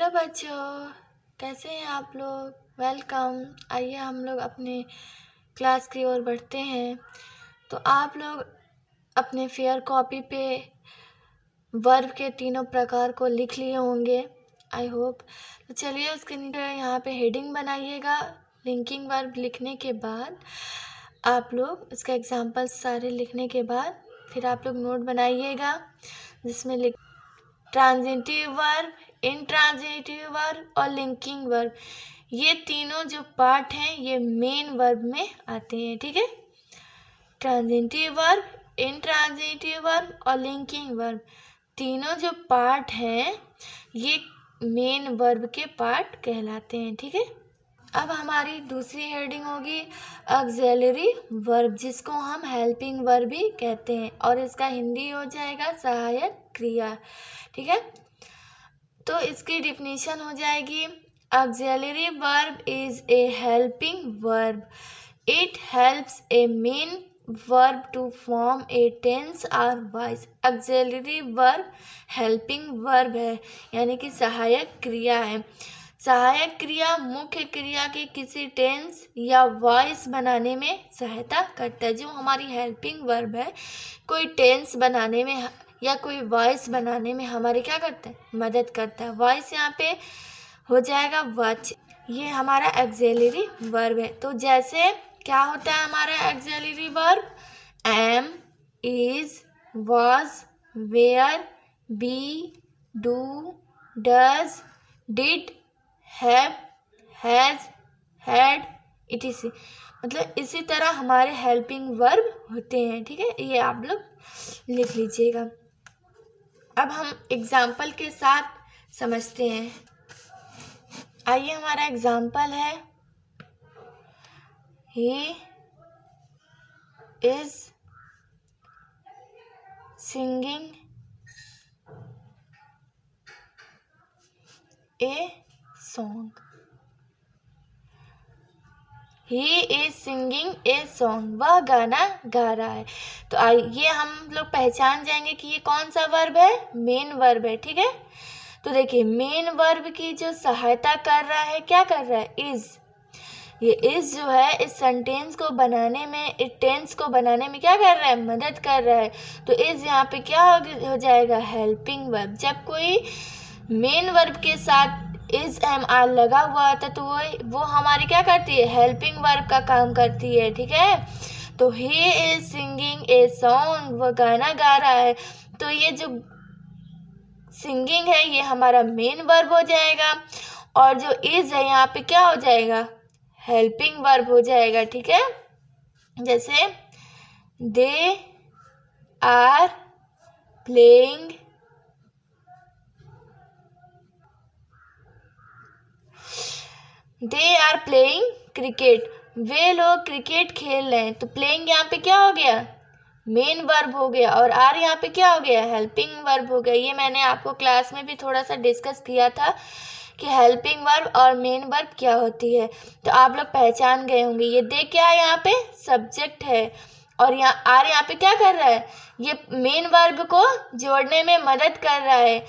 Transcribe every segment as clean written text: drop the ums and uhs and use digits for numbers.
Hello बच्चों, कैसे हैं आप लोग। वेलकम। आइए हम लोग अपने क्लास की ओर बढ़ते हैं। तो आप लोग अपने फेयर कॉपी पे वर्ब के तीनों प्रकार को लिख लिए होंगे, आई होप। तो चलिए उसके नीचे यहाँ पे हेडिंग बनाइएगा। लिंकिंग वर्ब लिखने के बाद आप लोग उसका एग्जाम्पल सारे लिखने के बाद फिर आप लोग नोट बनाइएगा, जिसमें लिख ट्रांजिटिव वर्ब, इंट्रांजिटिव वर्ब और लिंकिंग वर्ब, ये तीनों जो पार्ट हैं ये मेन वर्ब में आते हैं। ठीक है, ट्रांजिटिव वर्ब, इंट्रांजिटिव वर्ब और लिंकिंग वर्ब, तीनों जो पार्ट हैं ये मेन वर्ब के पार्ट कहलाते हैं। ठीक है, अब हमारी दूसरी हेडिंग होगी ऑक्सिलरी वर्ब, जिसको हम हेल्पिंग वर्ब भी कहते हैं, और इसका हिंदी हो जाएगा सहायक क्रिया। ठीक है, तो इसकी डिफिनीशन हो जाएगी auxiliary verb is a helping verb, it helps a main verb to form a tense और voice. Auxiliary verb helping verb है, यानी कि सहायक क्रिया है। सहायक क्रिया मुख्य क्रिया की किसी टेंस या वॉइस बनाने में सहायता करता है। जो हमारी हेल्पिंग वर्ब है, कोई टेंस बनाने में या कोई वॉइस बनाने में हमारी क्या करता है, मदद करता है। वॉइस यहाँ पे हो जाएगा वाच, ये हमारा ऑक्सिलरी वर्ब है। तो जैसे क्या होता है हमारा auxiliary verb, am, is, was, were, be, do, does, did, have, has, had, etc। मतलब इसी तरह हमारे हेल्पिंग वर्ब होते हैं। ठीक है, ये आप लोग लिख लीजिएगा। अब हम एग्जाम्पल के साथ समझते हैं। आइए, हमारा एग्जाम्पल है he is singing a song. He is singing a song, वह गाना गा रहा है। तो आइए हम लोग पहचान जाएंगे कि ये कौन सा वर्ब है, मेन वर्ब है। ठीक है, तो देखिए मेन वर्ब की जो सहायता कर रहा है, क्या कर रहा है, इज। ये इज जो है इस सेंटेंस को बनाने में, इस टेंस को बनाने में क्या कर रहा है, मदद कर रहा है। तो इज यहाँ पे क्या हो जाएगा, हेल्पिंग वर्ब। जब कोई मेन वर्ब के साथ इज एम आर लगा हुआ था तो वो हमारी क्या करती है, हेल्पिंग वर्ब का काम करती है। ठीक है, तो he is singing a song, वो गाना गा रहा है। तो ये जो सिंगिंग है ये हमारा मेन वर्ब हो जाएगा, और जो इज है यहाँ पे क्या हो जाएगा, हेल्पिंग वर्ब हो जाएगा। ठीक है, जैसे दे आर प्लेइंग क्रिकेट, वे लोग क्रिकेट खेल रहे हैं। तो प्लेइंग यहाँ पे क्या हो गया, मेन वर्ब हो गया, और आर यहाँ पे क्या हो गया, हेल्पिंग वर्ब हो गया। ये मैंने आपको क्लास में भी थोड़ा सा डिस्कस किया था कि हेल्पिंग वर्ब और मेन वर्ब क्या होती है, तो आप लोग पहचान गए होंगे। ये दे क्या है, यहाँ पे सब्जेक्ट है, और यहाँ आर यहाँ पे क्या कर रहा है, ये मेन वर्ब को जोड़ने में मदद कर रहा है।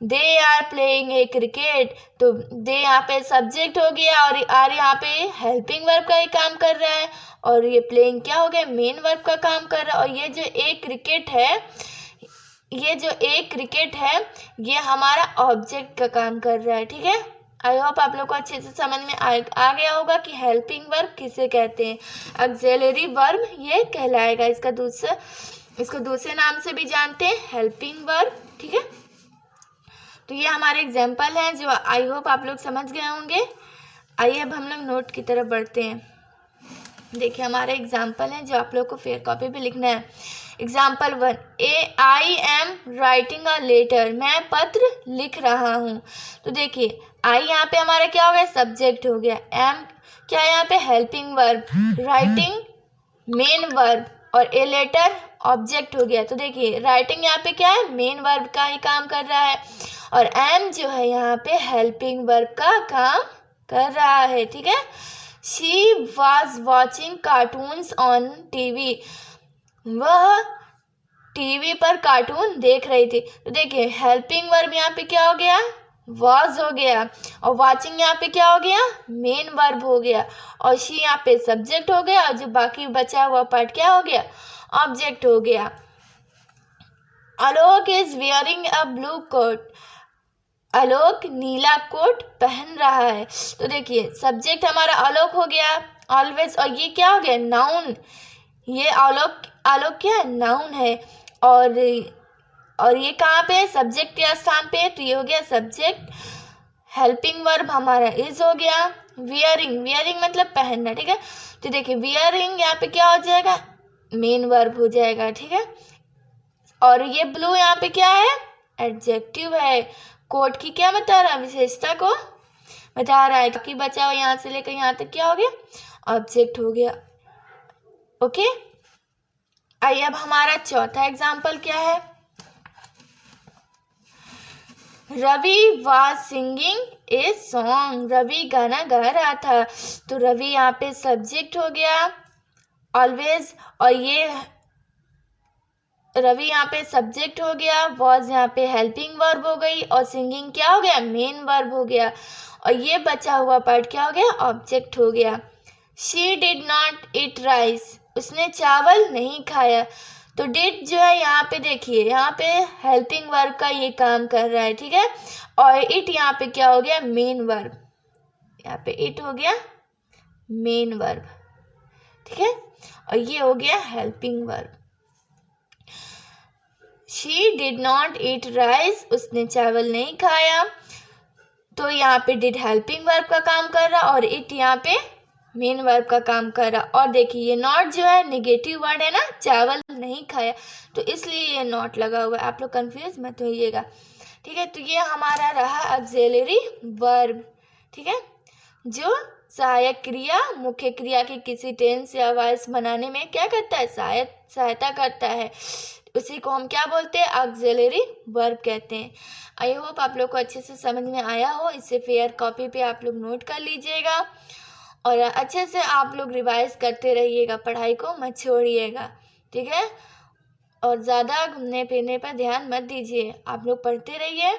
They are playing a cricket, तो दे यहाँ पे सब्जेक्ट हो गया, और आर यहाँ पे हेल्पिंग वर्ब का ही काम कर रहा है, और ये प्लेइंग क्या हो गया, मेन वर्ब का काम कर रहा है। और ये जो एक क्रिकेट है, ये हमारा ऑब्जेक्ट का काम कर रहा है। ठीक है, आई होप आप लोग को अच्छे से समझ में आ गया होगा कि हेल्पिंग वर्ब किसे कहते हैं। ऑक्सिलरी वर्ब ये कहलाएगा, इसको दूसरे नाम से भी जानते हैं, हेल्पिंग वर्ब। ठीक है, तो ये हमारे एग्जाम्पल हैं जो आई होप आप लोग समझ गए होंगे। आइए अब हम लोग नोट की तरफ बढ़ते हैं। देखिए हमारे एग्जाम्पल हैं जो आप लोग को फेयर कॉपी पे लिखना है। Example 1, I am writing a letter, मैं पत्र लिख रहा हूँ। तो देखिए आई यहाँ पे हमारा क्या हो गया, सब्जेक्ट हो गया, एम क्या है यहाँ पे, helping verb, writing main verb, और ए लेटर ऑब्जेक्ट हो गया। तो देखिए राइटिंग यहाँ पे क्या है, मेन वर्ब का ही काम कर रहा है, और एम जो है यहाँ पे हेल्पिंग वर्ब का काम कर रहा है। ठीक है, she was watching cartoons on TV, वह टीवी पर कार्टून देख रही थी। तो देखिए हेल्पिंग वर्ब यहाँ पे क्या हो गया, वॉज हो गया, और वाचिंग यहाँ पे क्या हो गया, मेन वर्ब हो गया, और शी यहाँ पे सब्जेक्ट हो गया, और जो बाकी बचा हुआ पार्ट क्या हो गया, ऑब्जेक्ट हो गया। Alok is wearing a blue coat, Alok नीला कोट पहन रहा है। तो देखिए सब्जेक्ट हमारा आलोक हो गया ऑलवेज, और ये क्या हो गया, नाउन, ये आलोक, आलोक क्या है, नाउन है, और ये कहाँ पे है, सब्जेक्ट के स्थान पे है, तो ये हो गया सब्जेक्ट। हेल्पिंग वर्ब हमारा इज हो गया, वियरिंग, वियरिंग मतलब पहनना, ठीक है। तो देखिए वियरिंग यहाँ पे क्या हो जाएगा, मेन वर्ब हो जाएगा, ठीक है। और ये ब्लू यहाँ पे क्या है, एडजेक्टिव है, कोट की क्या बता रहा है, विशेषता को बता रहा है, कि बचा हुआ यहाँ से लेकर यहाँ तक क्या हो गया, ऑब्जेक्ट हो गया। ओके, आइए अब हमारा चौथा एग्जाम्पल क्या है, Ravi was singing a song, Ravi गाना गा रहा था। तो रवि यहाँ पे सब्जेक्ट हो गया ऑलवेज, और ये रवि यहाँ पे सब्जेक्ट हो गया, वॉज यहाँ पे हेल्पिंग वर्ब हो गई, और सिंगिंग क्या हो गया, मेन वर्ब हो गया, और ये बचा हुआ पार्ट क्या हो गया, ऑब्जेक्ट हो गया। She did not eat rice, उसने चावल नहीं खाया। तो डिड जो है यहाँ पे देखिए, यहाँ पे हेल्पिंग वर्ब का ये काम कर रहा है, ठीक है। और इट यहाँ पे क्या हो गया, मेन वर्ब, यहाँ पे इट हो गया मेन वर्ब, ठीक है, और ये हो गया helping verb. She did not eat rice, उसने चावल नहीं खाया। तो यहाँ पे डिड हेल्पिंग वर्ब का काम कर रहा, और इट यहाँ पे मेन वर्ब का काम कर रहा। और देखिए ये नॉट जो है नेगेटिव वर्ड है ना, चावल नहीं खाया, तो इसलिए ये नॉट लगा हुआ है, आप लोग कंफ्यूज मत होइएगा, ठीक है। तो ये हमारा रहा ऑक्सिलरी वर्ब, ठीक है, जो सहायक क्रिया मुख्य क्रिया की किसी टेंस या वॉइस बनाने में क्या करता है, सहायता करता है, उसी को हम क्या बोलते हैं, ऑक्सिलरी वर्ब कहते हैं। आई होप आप लोग को अच्छे से समझ में आया हो, इसे फेयर कॉपी पे आप लोग नोट कर लीजिएगा, और अच्छे से आप लोग रिवाइज करते रहिएगा, पढ़ाई को मत छोड़िएगा, ठीक है। और ज़्यादा घूमने फिरने पर ध्यान मत दीजिए, आप लोग पढ़ते रहिए,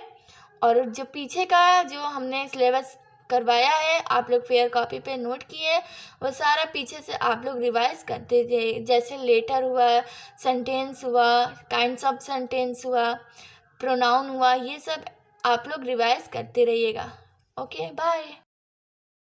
और जो पीछे का जो हमने सिलेबस करवाया है, आप लोग फेयर कॉपी पे नोट किए, वो सारा पीछे से आप लोग रिवाइज करते जाइए, जैसे लेटर हुआ, सेंटेंस हुआ, काइंड्स ऑफ सेंटेंस हुआ, प्रोनाउन हुआ, ये सब आप लोग रिवाइज करते रहिएगा। Okay, bye.